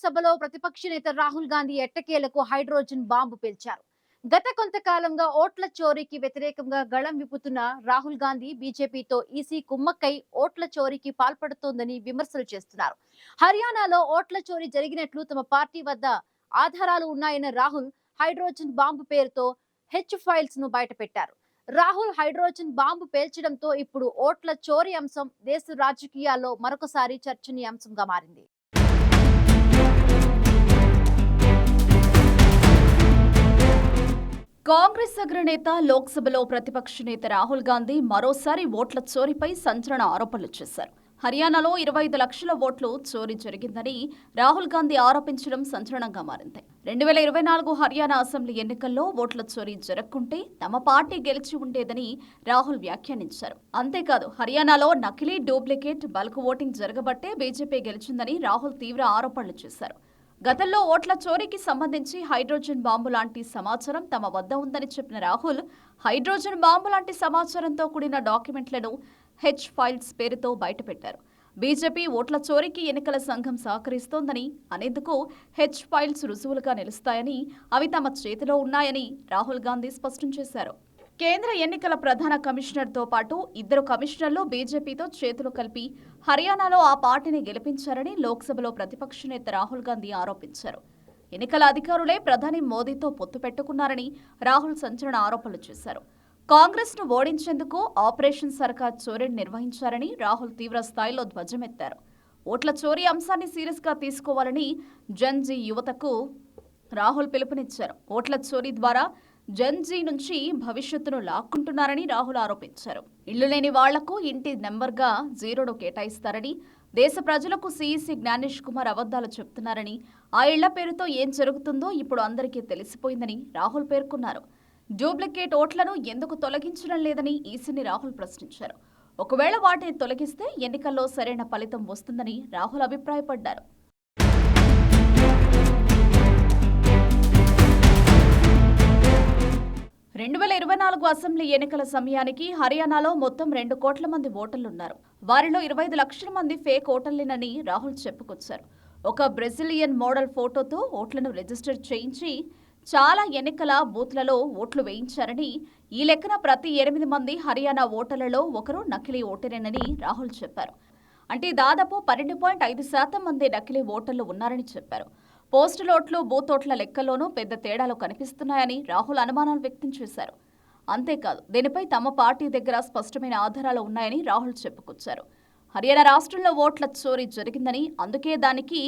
లోక్సభలో ప్రతిపక్ష నేత రాహుల్ గాంధీ ఎట్టకేలకు హైడ్రోజన్ బాంబు పేల్చారు. గత కొంతకాలంగా ఓట్ల చోరీకి వ్యతిరేకంగా గళం విప్పుతున్న రాహుల్ గాంధీ బీజేపీతో ఈసీ కుమ్మక్కై ఓట్ల చోరీకి పాల్పడుతోందని విమర్శలు చేస్తున్నారు. హర్యానాలో ఓట్ల చోరీ జరిగినట్లు తమ పార్టీ వద్ద ఆధారాలు ఉన్నాయన్న రాహుల్ హైడ్రోజన్ బాంబు పేరుతో ఫైల్స్ ను బయటపెట్టారు. రాహుల్ హైడ్రోజన్ బాంబు పేల్చడంతో ఇప్పుడు ఓట్ల చోరీ అంశం దేశ రాజకీయాల్లో మరొకసారి చర్చనీయాంశంగా మారింది. కాంగ్రెస్ అగ్రనేత, లోక్సభలో ప్రతిపక్ష నేత రాహుల్ గాంధీ మరోసారి ఓట్ల చోరీపై సంచలన ఆరోపణలు చేశారు. హర్యానాలో 25 లక్షల ఓట్లు చోరీ జరిగిందని రాహుల్ గాంధీ ఆరోపించడం సంచలనంగా మారింది. 2024 హర్యానా అసెంబ్లీ ఎన్నికల్లో ఓట్ల చోరీ జరగకుంటే తమ పార్టీ గెలిచి ఉండేదని రాహుల్ వ్యాఖ్యానించారు. అంతేకాదు, హర్యానాలో నకిలీ, డూప్లికేట్, బల్క్ ఓటింగ్ జరగబట్టే బీజేపీ గెలిచిందని రాహుల్ తీవ్ర ఆరోపణలు చేశారు. గతంలో ఓట్ల చోరీకి సంబంధించి హైడ్రోజన్ బాంబు లాంటి సమాచారం తమ వద్ద ఉందని చెప్పిన రాహుల్, హైడ్రోజన్ బాంబు లాంటి సమాచారంతో కూడిన డాక్యుమెంట్లను ఫైల్స్ పేరుతో బయటపెట్టారు. బీజేపీ ఓట్ల చోరీకి ఎన్నికల సంఘం సహకరిస్తోందని, అనేందుకు ఫైల్స్ రుజువులుగా నిలుస్తాయని, అవి తమ చేతిలో ఉన్నాయని రాహుల్ గాంధీ స్పష్టం చేశారు. కేంద్ర ఎన్నికల ప్రధాన కమిషనర్తో పాటు 2 కమిషనర్లు బీజేపీతో చేతులు కలిపి హర్యానాలో ఆ పార్టీని గెలిపించారని లోక్సభలో ప్రతిపక్ష నేత రాహుల్ గాంధీ ఆరోపించారు. ఎన్నికల అధికారులే ప్రధాని మోదీతో పొత్తు పెట్టుకున్నారని రాహుల్ సంచలన ఆరోపణలు చేశారు. కాంగ్రెస్ను ఓడించేందుకు ఆపరేషన్ సర్కార్ చోరీని నిర్వహించారని రాహుల్ తీవ్ర స్థాయిలో ధ్వజమెత్తారు. ఓట్ల చోరీ అంశాన్ని సీరియస్గా తీసుకోవాలని జన్జీ యువతకు రాహుల్ పిలుపునిచ్చారు. ఓట్ల చోరీ ద్వారా జన్జీ నుంచి భవిష్యత్తును లాక్కుంటున్నారని రాహుల్ ఆరోపించారు. ఇళ్లు లేని వాళ్లకు ఇంటి నెంబర్గా 0ను కేటాయిస్తారని, దేశ ప్రజలకు సీఈసీ జ్ఞానేష్ కుమార్ అబద్ధాలు చెప్తున్నారని, ఆ ఇళ్ల పేరుతో ఏం జరుగుతుందో ఇప్పుడు అందరికీ తెలిసిపోయిందని రాహుల్ పేర్కొన్నారు. డూప్లికేట్ ఓట్లను ఎందుకు తొలగించడం లేదని ఈసీని రాహుల్ ప్రశ్నించారు. ఒకవేళ వాటిని తొలగిస్తే ఎన్నికల్లో సరైన ఫలితం వస్తుందని రాహుల్ అభిప్రాయపడ్డారు. 2024 అసెంబ్లీ ఎన్నికల సమయానికి హర్యానాలో మొత్తం 2 కోట్ల మంది ఓటర్లున్నారు. వారిలో 25 లక్షల మంది ఫేక్ ఓటర్లేనని రాహుల్ చెప్పుకొచ్చారు. ఒక బ్రెజిలియన్ మోడల్ ఫోటోతో ఓట్లను రిజిస్టర్ చేయించి చాలా ఎన్నికల బూత్లలో ఓట్లు వేయించారని, ఈ లెక్కన ప్రతి 8 మంది హర్యానా ఓటర్లలో ఒకరు నకిలీ ఓటరేనని రాహుల్ చెప్పారు. అంటే దాదాపు 12.5% మంది నకిలీ ఓటర్లు ఉన్నారని చెప్పారు. పోస్టల్ ఓట్లు, బూత్ ఓట్ల లెక్కల్లోనూ పెద్ద తేడాలు కనిపిస్తున్నాయని రాహుల్ అనుమానాలు వ్యక్తం చేశారు. అంతేకాదు, దీనిపై తమ పార్టీ దగ్గర స్పష్టమైన ఆధారాలు ఉన్నాయని రాహుల్ చెప్పుకొచ్చారు. హర్యానా రాష్ట్రంలో ఓట్ల చోరీ జరిగిందని, అందుకే దానికి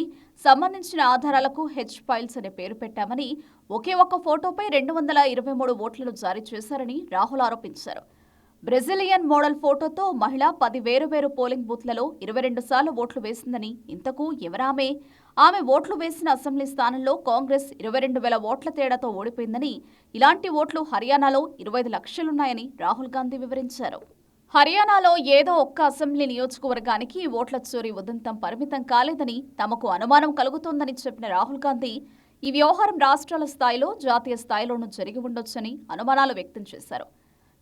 సంబంధించిన ఆధారాలకు ఫైల్స్ అనే పేరు పెట్టామని, ఒకే ఒక్క ఫోటోపై 223 ఓట్లను జారీ చేశారని రాహుల్ ఆరోపించారు. బ్రెజిలియన్ మోడల్ ఫోటోతో మహిళ 10 వేరువేరు పోలింగ్ బూత్లలో 22 సార్లు ఓట్లు వేసిందని, ఇంతకు ఎవరామె? ఆమె ఓట్లు వేసిన అసెంబ్లీ స్థానంలో కాంగ్రెస్ 22,000 ఓట్ల తేడాతో ఓడిపోయిందని, ఇలాంటి ఓట్లు హర్యానాలో 25 లక్షలున్నాయని రాహుల్ గాంధీ వివరించారు. హర్యానాలో ఏదో ఒక్క అసెంబ్లీ నియోజకవర్గానికి ఓట్ల చోరీ ఉదంతం పరిమితం కాలేదని, తమకు అనుమానం కలుగుతోందని చెప్పిన రాహుల్ గాంధీ, ఈ వ్యవహారం రాష్ట్రాల స్థాయిలో, జాతీయ స్థాయిలోనూ జరిగి ఉండొచ్చని అనుమానాలు వ్యక్తం చేశారు.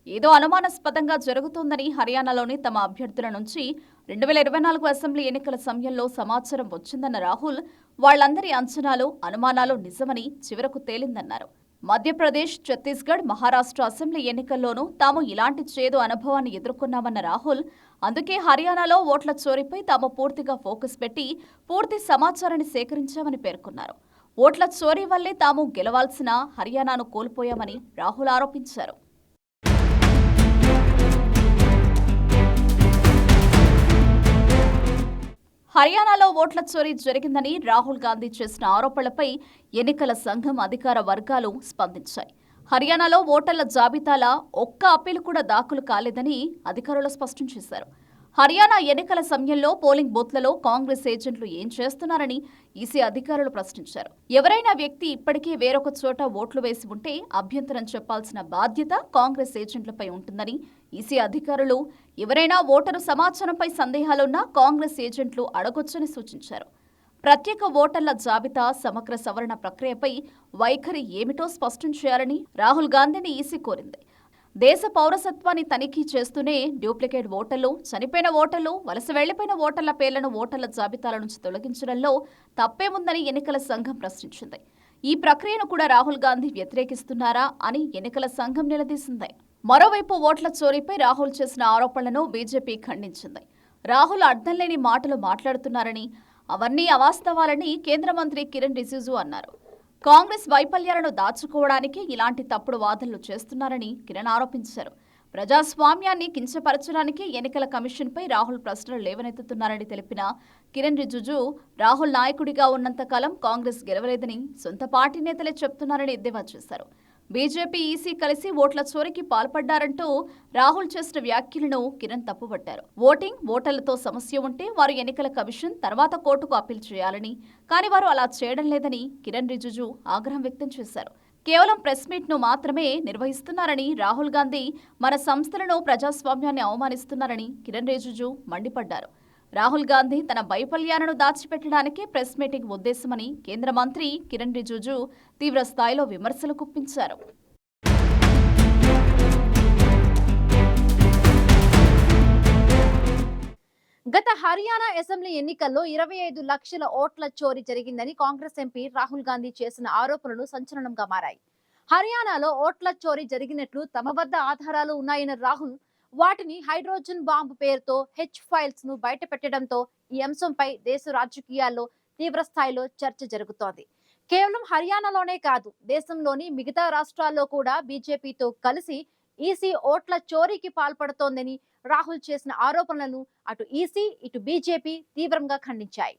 ఏదో అనుమానాస్పదంగా జరుగుతోందని, హర్యానాలోని తమ అభ్యర్థుల నుంచి 2024 అసెంబ్లీ ఎన్నికల సమయంలో సమాచారం వచ్చిందన్న రాహుల్, వాళ్లందరి అంచనాలు, అనుమానాలు నిజమని చివరకు తేలిందన్నారు. మధ్యప్రదేశ్, ఛత్తీస్గఢ్, మహారాష్ట్ర అసెంబ్లీ ఎన్నికల్లోనూ తాము ఇలాంటి చేదు అనుభవాన్ని ఎదుర్కొన్నామన్న రాహుల్, అందుకే హర్యానాలో ఓట్ల చోరీపై తాము పూర్తిగా ఫోకస్ పెట్టి పూర్తి సమాచారాన్ని సేకరించామని పేర్కొన్నారు. ఓట్ల చోరీ వల్లే తాము గెలవాల్సిన హర్యానాను కోల్పోయామని రాహుల్ ఆరోపించారు. హర్యానాలో ఓట్ల చోరీ జరిగిందని రాహుల్ గాంధీ చేసిన ఆరోపణలపై ఎన్నికల సంఘం అధికార వర్గాలు స్పందించాయి. హర్యానాలో ఓటర్ల జాబితాల ఒక్క అప్పీలు కూడా దాఖలు కాలేదని అధికారులు స్పష్టం చేశారు. హర్యానా ఎన్నికల సమయంలో పోలింగ్ బూత్లలో కాంగ్రెస్ ఏజెంట్లు ఏం చేస్తున్నారని ఈసీ అధికారులు ప్రశ్నించారు. ఎవరైనా వ్యక్తి ఇప్పటికే వేరొక చోట ఓట్లు వేసి ఉంటే అభ్యంతరం చెప్పాల్సిన బాధ్యత కాంగ్రెస్ ఏజెంట్లపై ఉంటుందని ఈసీ అధికారులు, ఎవరైనా ఓటరు సమాచారంపై సందేహాలున్నా కాంగ్రెస్ ఏజెంట్లు అడగొచ్చని సూచించారు. ప్రత్యేక ఓటర్ల జాబితా సమగ్ర సవరణ ప్రక్రియపై వైఖరి ఏమిటో స్పష్టం చేయాలని రాహుల్ గాంధీని ఈసీ కోరింది. దేశ పౌరసత్వాన్ని తనిఖీ చేస్తూనే డూప్లికేట్ ఓటర్లు, చనిపోయిన ఓటర్లు, వలస వెళ్లిపోయిన ఓటర్ల పేర్లను ఓటర్ల జాబితాల నుంచి తొలగించడంలో తప్పేముందని ఎన్నికల సంఘం ప్రశ్నించింది. ఈ ప్రక్రియను కూడా రాహుల్ గాంధీ వ్యతిరేకిస్తున్నారా అని ఎన్నికల సంఘం నిలదీసింది. మరోవైపు ఓట్ల చోరీపై రాహుల్ చేసిన ఆరోపణలను బీజేపీ ఖండించింది. రాహుల్ అర్థం లేని మాటలు మాట్లాడుతున్నారని, అవన్నీ అవాస్తవాలని కేంద్ర మంత్రి కిరణ్ రిజిజు అన్నారు. కాంగ్రెస్ వైఫల్యాలను దాచుకోవడానికి ఇలాంటి తప్పుడు వాదనలు చేస్తున్నారని కిరణ్ ఆరోపించారు. ప్రజాస్వామ్యాన్ని కించపరచడానికి ఎన్నికల కమిషన్పై రాహుల్ ప్రశ్నలు లేవనెత్తుతున్నారని తెలిపిన కిరణ్ రిజిజు, రాహుల్ నాయకుడిగా ఉన్నంతకాలం కాంగ్రెస్ గెలవలేదని సొంత పార్టీ నేతలే చెప్తున్నారని ఎద్దేవా చేశారు. బీజేపీ, ఈసీ కలిసి ఓట్ల చోరీకి పాల్పడ్డారంటూ రాహుల్ చేసిన వ్యాఖ్యలను కిరణ్ తప్పుపట్టారు. ఓటర్లతో సమస్య ఉంటే వారు ఎన్నికల కమిషన్ తర్వాత కోర్టుకు అప్పీల్ చేయాలని, కానీ వారు అలా చేయడం లేదని కిరణ్ రిజిజు ఆగ్రహం వ్యక్తం చేశారు. కేవలం ప్రెస్ మీట్ ను మాత్రమే నిర్వహిస్తున్నారని రాహుల్ గాంధీ మన సంస్థలను, ప్రజాస్వామ్యాన్ని అవమానిస్తున్నారని కిరణ్ రిజిజు మండిపడ్డారు. రాహుల్ గాంధీ తన వైఫల్యాలను దాచిపెట్టడానికే ప్రెస్ మీటింగ్ ఉద్దేశమని కేంద్ర మంత్రి కిరణ్ రిజిజు తీవ్ర స్థాయిలో విమర్శలు గుప్పించారు. గత హర్యానా అసెంబ్లీ ఎన్నికల్లో 25 లక్షల ఓట్ల చోరీ జరిగిందని కాంగ్రెస్ ఎంపీ రాహుల్ గాంధీ చేసిన ఆరోపణలు సంచలనంగా మారాయి. హర్యానాలో ఓట్ల చోరీ జరిగినట్లు తమ వద్ద ఆధారాలు ఉన్నాయన్న రాహుల్ వాటిని హైడ్రోజన్ బాంబు పేరుతో హెచ్ ఫైల్స్ ను బయటపెట్టడంతో ఈ అంశంపై దేశ రాజకీయాల్లో తీవ్ర స్థాయిలో చర్చ జరుగుతోంది. కేవలం హర్యానాలోనే కాదు, దేశంలోని మిగతా రాష్ట్రాల్లో కూడా బీజేపీతో కలిసి ఈసీ ఓట్ల చోరీకి పాల్పడుతోందని రాహుల్ చేసిన ఆరోపణలను అటు ఈసీ, ఇటు బీజేపీ తీవ్రంగా ఖండించాయి.